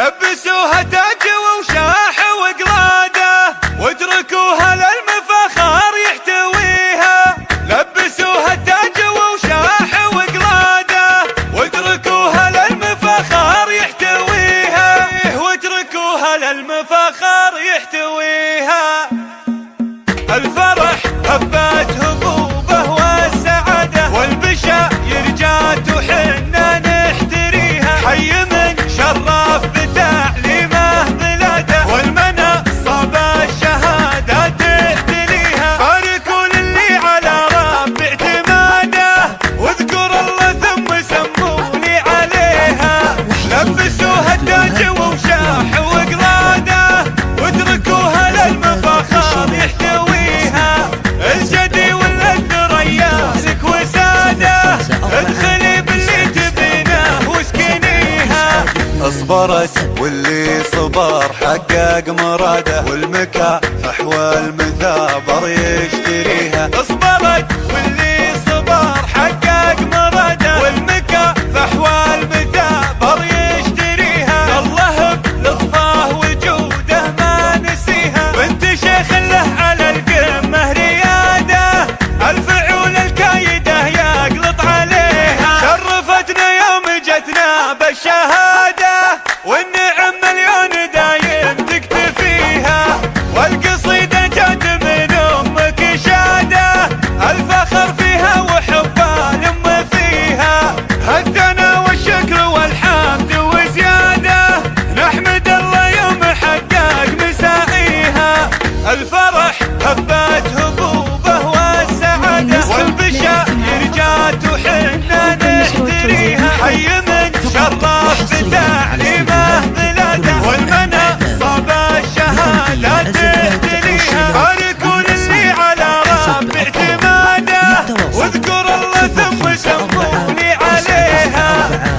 لبسوها تاج ووشاح وقلاده واتركوها للمفاخر يحتويها. لبسوها تاج ووشاح وقلاده واتركوها للمفاخر يحتويها. واتركوها للمفاخر يحتويها. الفرح هبات هبوبه والسعاده والبشاير جات وحنا نحتريها. حي من شرف بتعليمه بلاده والمنصه بالشهاده تهتنيها. باركوا للي على رب اعتماده واذكر الله ثم سموني عليها. لبسوها التاج ووشاح وقلاده واتركوها للمفاخر يحتويها. الجدي والأثر ريالك وساده ادخلي باللي تبينه واسكنيها. اصبرت واللي صبر حقق مراده والمكافح والمثابر يشتريها. اصبرت واللي صبر حقق مراده والمكافح والمثابر يشتريها. الله بلطفه وجوده ما نسيها. بنت شيخ له على القمه رياده الفعول الكايده يقلط عليها. شرفتنا يوم جتنا بالشهاده والنعم مليون دايم تكتفيها. والقصيده جات من امك شاده الفخر فيها وحب الام فيها. الثنا والشكر والحمد وزياده نحمد الله يوم حقق مسائيها. الفرح هبات هبوبه والسعاده والبشاير جات وحنا نحتريها. حي من شرف بتعليمه بلاده والمنصه بالشهاده تهتنيها. باركوا للي على رب اعتماده واذكر الله ثم سموني عليها.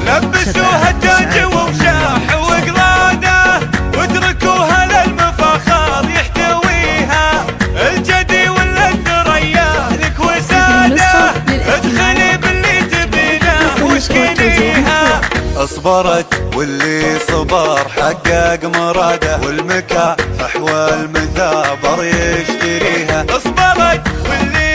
لبسوها التاج ووشاح وقلاده واتركوها للمفاخر يحتويها. الجدي والأثر ريالك وساده ادخلي باللي تبينه واسكنيها. اصبرت واللي صبر حقق مراده والمكافح والمثابر يشتريها. اصبرت واللي